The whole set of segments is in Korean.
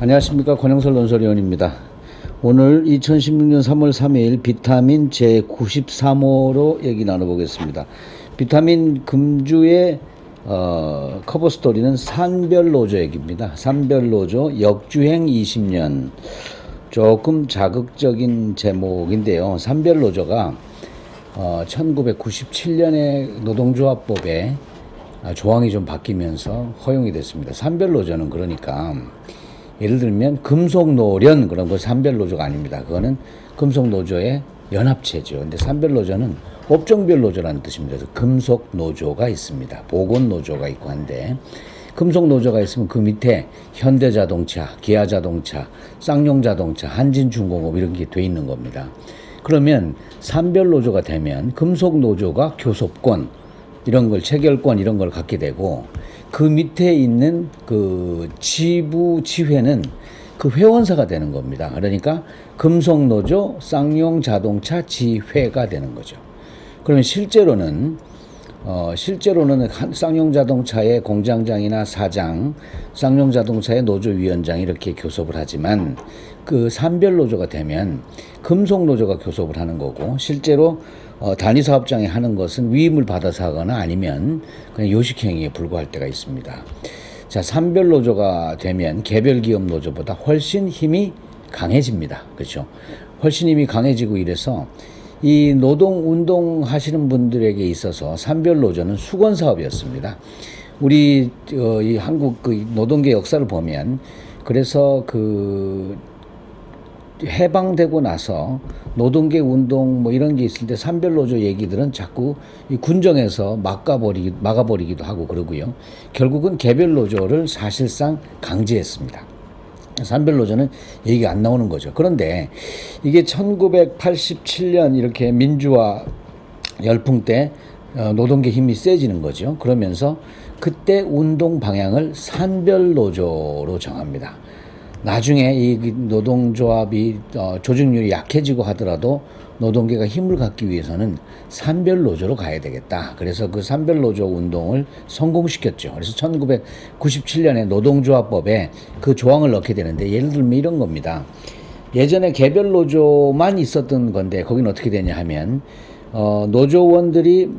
안녕하십니까. 권영설 논설위원입니다. 오늘 2016년 3월 3일 비타민 제93호로 얘기 나눠보겠습니다. 비타민 금주의 커버 스토리는 산별노조 얘기입니다. 산별노조 역주행 20년. 조금 자극적인 제목인데요. 산별노조가 1997년에 노동조합법에 조항이 좀 바뀌면서 허용이 됐습니다. 산별노조는 그러니까 예를 들면 금속노련 그런 거 산별노조가 아닙니다. 그거는 금속노조의 연합체죠. 근데 산별노조는 업종별 노조라는 뜻입니다. 그래서 금속노조가 있습니다. 보건노조가 있고 한데 금속노조가 있으면 그 밑에 현대자동차, 기아자동차, 쌍용자동차, 한진중공업 이런 게 돼 있는 겁니다. 그러면 산별노조가 되면 금속노조가 교섭권 이런 걸 체결권 이런 걸 갖게 되고 그 밑에 있는 그 지부 지회는 그 회원사가 되는 겁니다. 그러니까 금속노조 쌍용자동차 지회가 되는 거죠. 그러면 실제로는 쌍용자동차의 공장장이나 사장, 쌍용자동차의 노조위원장 이렇게 교섭을 하지만 그 산별노조가 되면 금속노조가 교섭을 하는 거고 실제로 단위사업장이 하는 것은 위임을 받아서 하거나 아니면 그냥 요식행위에 불과할 때가 있습니다. 자, 산별노조가 되면 개별기업노조보다 훨씬 힘이 강해집니다. 그렇죠? 훨씬 힘이 강해지고 이래서 이 노동운동 하시는 분들에게 있어서 산별노조는 수건사업이었습니다. 우리 이 한국 그 노동계 역사를 보면 그래서 그 해방되고 나서 노동계 운동 뭐 이런 게 있을 때 산별노조 얘기들은 자꾸 이 군정에서 막아버리기도 하고 그러고요. 결국은 개별노조를 사실상 강제했습니다. 산별노조는 얘기가 안 나오는 거죠. 그런데 이게 1987년 이렇게 민주화 열풍 때 노동계 힘이 세지는 거죠. 그러면서 그때 운동 방향을 산별노조로 정합니다. 나중에 이 노동조합이 조직률이 약해지고 하더라도 노동계가 힘을 갖기 위해서는 산별노조로 가야 되겠다. 그래서 그 산별노조 운동을 성공시켰죠. 그래서 1997년에 노동조합법에 그 조항을 넣게 되는데 예를 들면 이런 겁니다. 예전에 개별노조만 있었던 건데 거기는 어떻게 되냐 하면 노조원들이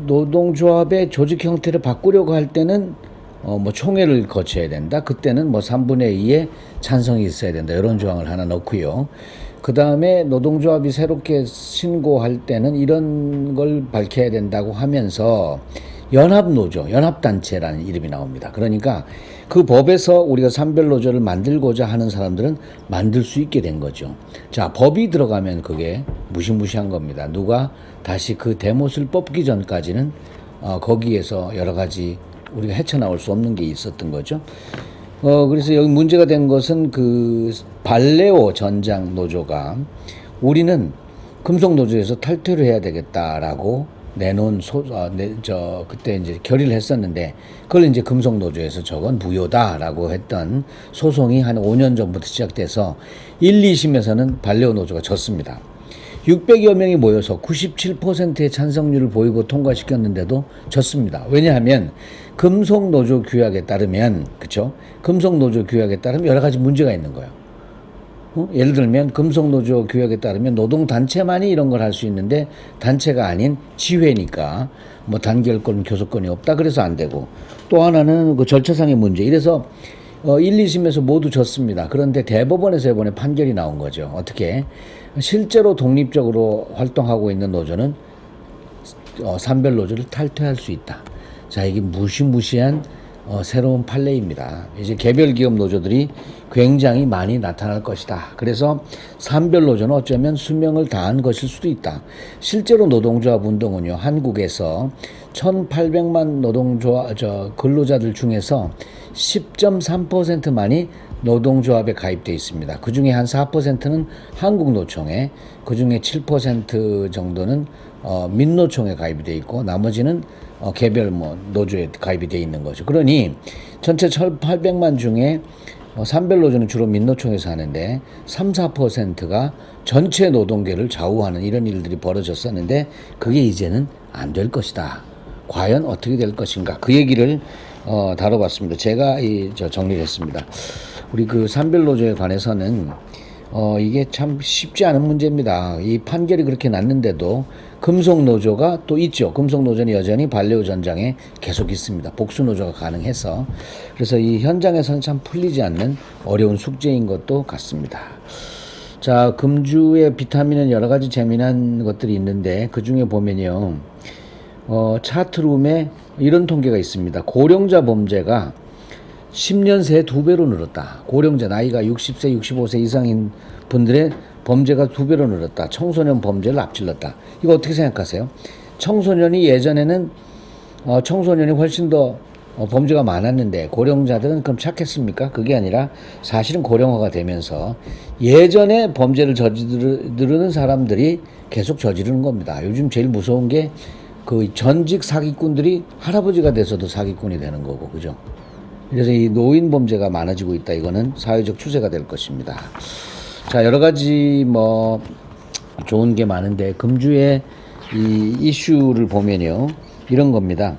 노동조합의 조직 형태를 바꾸려고 할 때는 뭐 총회를 거쳐야 된다. 그때는 뭐 3분의 2의 찬성이 있어야 된다. 이런 조항을 하나 넣고요. 그 다음에 노동조합이 새롭게 신고할 때는 이런 걸 밝혀야 된다고 하면서 연합노조, 연합단체라는 이름이 나옵니다. 그러니까 그 법에서 우리가 산별노조를 만들고자 하는 사람들은 만들 수 있게 된 거죠. 자, 법이 들어가면 그게 무시무시한 겁니다. 누가 다시 그 대못을 뽑기 전까지는 거기에서 여러 가지 우리가 헤쳐나올 수 없는 게 있었던 거죠. 그래서 여기 문제가 된 것은 그 발레오 전장 노조가 우리는 금속노조에서 탈퇴를 해야 되겠다라고 내놓은 그때 이제 결의를 했었는데 그걸 이제 금속노조에서 저건 무효다라고 했던 소송이 한 5년 전부터 시작돼서 1, 2심에서는 발레오 노조가 졌습니다. 600여 명이 모여서 97%의 찬성률을 보이고 통과시켰는데도 졌습니다. 왜냐하면 금속노조 규약에 따르면, 그쵸? 금속노조 규약에 따르면 여러 가지 문제가 있는 거예요. 예를 들면 금속노조 규약에 따르면 노동단체만이 이런 걸 할 수 있는데 단체가 아닌 지회니까 뭐 단결권, 교섭권이 없다. 그래서 안 되고. 또 하나는 그 절차상의 문제. 이래서 1, 2심에서 모두 졌습니다. 그런데 대법원에서 이번에 판결이 나온 거죠. 어떻게? 실제로 독립적으로 활동하고 있는 노조는 산별노조를 탈퇴할 수 있다. 자, 이게 무시무시한 새로운 판례입니다. 이제 개별기업 노조들이 굉장히 많이 나타날 것이다. 그래서 산별노조는 어쩌면 수명을 다한 것일 수도 있다. 실제로 노동조합 운동은요, 한국에서 1,800만 근로자들 중에서 10.3%만이 노동조합에 가입되어 있습니다. 그 중에 한 4%는 한국노총에, 그 중에 7% 정도는 민노총에 가입이 되어 있고, 나머지는 개별 노조에 가입이 되어 있는 거죠. 그러니 전체 1,800만 중에 산별노조는 주로 민노총에서 하는데 3, 4%가 전체 노동계를 좌우하는 이런 일들이 벌어졌었는데 그게 이제는 안 될 것이다. 과연 어떻게 될 것인가? 그 얘기를 다뤄봤습니다. 제가 정리를 했습니다. 우리 그 산별노조에 관해서는 이게 참 쉽지 않은 문제입니다. 이 판결이 그렇게 났는데도 금속노조가 또 있죠. 금속노조는 여전히 반려우 전장에 계속 있습니다. 복수노조가 가능해서. 그래서 이 현장에서는 참 풀리지 않는 어려운 숙제인 것도 같습니다. 자, 금주의 비타민은 여러 가지 재미난 것들이 있는데 그 중에 보면요. 차트룸에 이런 통계가 있습니다. 고령자 범죄가 10년 새에 2배로 늘었다. 고령자 나이가 60세, 65세 이상인 분들의 범죄가 2배로 늘었다. 청소년 범죄를 앞질렀다. 이거 어떻게 생각하세요? 청소년이 예전에는 청소년이 훨씬 더 범죄가 많았는데 고령자들은 그럼 착했습니까? 그게 아니라 사실은 고령화가 되면서 예전에 범죄를 저지르는 사람들이 계속 저지르는 겁니다. 요즘 제일 무서운 게 그 전직 사기꾼들이 할아버지가 돼서도 사기꾼이 되는 거고, 그죠? 그래서 이 노인 범죄가 많아지고 있다. 이거는 사회적 추세가 될 것입니다. 자, 여러 가지 뭐 좋은 게 많은데 금주의 이 이슈를 보면요. 이런 겁니다.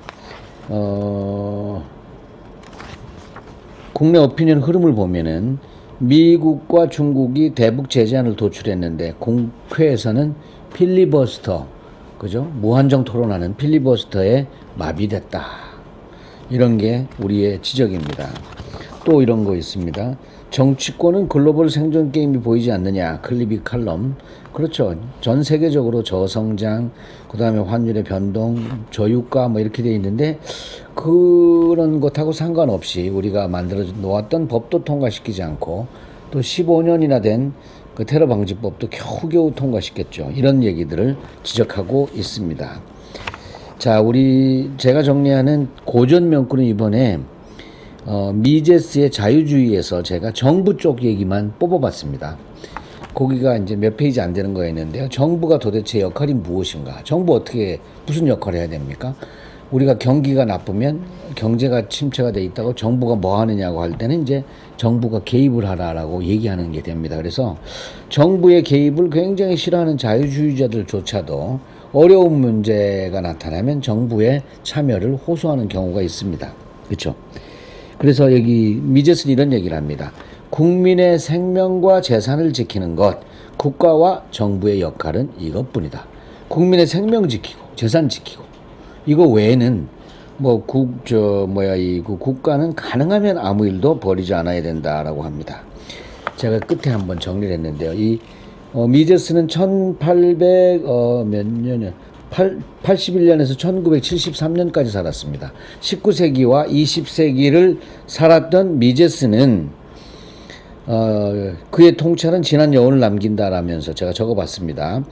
국내 오피니언 흐름을 보면은 미국과 중국이 대북 제재안을 도출했는데 국회에서는 필리버스터, 그죠? 무한정 토론하는 필리버스터에 마비됐다. 이런 게 우리의 지적입니다. 또 이런 거 있습니다. 정치권은 글로벌 생존 게임이 보이지 않느냐. 클리비 칼럼. 그렇죠. 전 세계적으로 저성장, 그 다음에 환율의 변동, 저유가 뭐 이렇게 돼 있는데 그런 것하고 상관없이 우리가 만들어 놓았던 법도 통과시키지 않고 또 15년이나 된 그 테러 방지법도 겨우겨우 통과시켰죠. 이런 얘기들을 지적하고 있습니다. 자, 제가 정리하는 고전 명구는 이번에 미제스의 자유주의에서 제가 정부 쪽 얘기만 뽑아봤습니다. 거기가 이제 몇 페이지 안 되는 거였는데요. 정부가 도대체 역할이 무엇인가? 정부 어떻게 무슨 역할을 해야 됩니까? 우리가 경기가 나쁘면 경제가 침체가 돼 있다고 정부가 뭐 하느냐고 할 때는 이제 정부가 개입을 하라라고 얘기하는 게 됩니다. 그래서 정부의 개입을 굉장히 싫어하는 자유주의자들조차도 어려운 문제가 나타나면 정부의 참여를 호소하는 경우가 있습니다. 그렇죠? 그래서 여기 미제스는 이런 얘기를 합니다. 국민의 생명과 재산을 지키는 것, 국가와 정부의 역할은 이것뿐이다. 국민의 생명 지키고 재산 지키고 이거 외에는 뭐 국가는 가능하면 아무 일도 벌이지 않아야 된다라고 합니다. 제가 끝에 한번 정리를 했는데요. 미제스는 81년에서 1973년까지 살았습니다. 19세기와 20세기를 살았던 미제스는 그의 통찰은 지난 여운을 남긴다라면서 제가 적어봤습니다.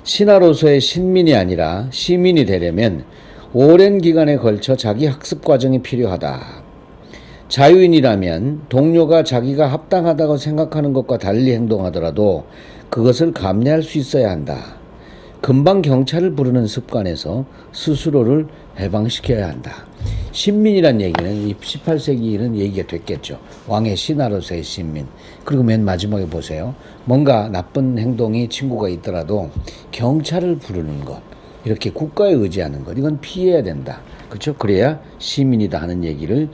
신하로서의 신민이 아니라 시민이 되려면 오랜 기간에 걸쳐 자기 학습 과정이 필요하다. 자유인이라면 동료가 자기가 합당하다고 생각하는 것과 달리 행동하더라도 그것을 감내할 수 있어야 한다. 금방 경찰을 부르는 습관에서 스스로를 해방시켜야 한다. 신민이란 얘기는 이 18세기에는 얘기가 됐겠죠. 왕의 신하로서의 신민. 그리고 맨 마지막에 보세요. 뭔가 나쁜 행동이 친구가 있더라도 경찰을 부르는 것. 이렇게 국가에 의지하는 것. 이건 피해야 된다. 그렇죠? 그래야 시민이다 하는 얘기를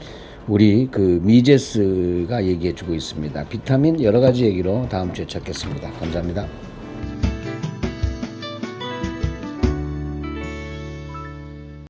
우리 그 미제스가 얘기해 주고 있습니다. 비타민 여러 가지 얘기로 다음 주에 찾겠습니다. 감사합니다.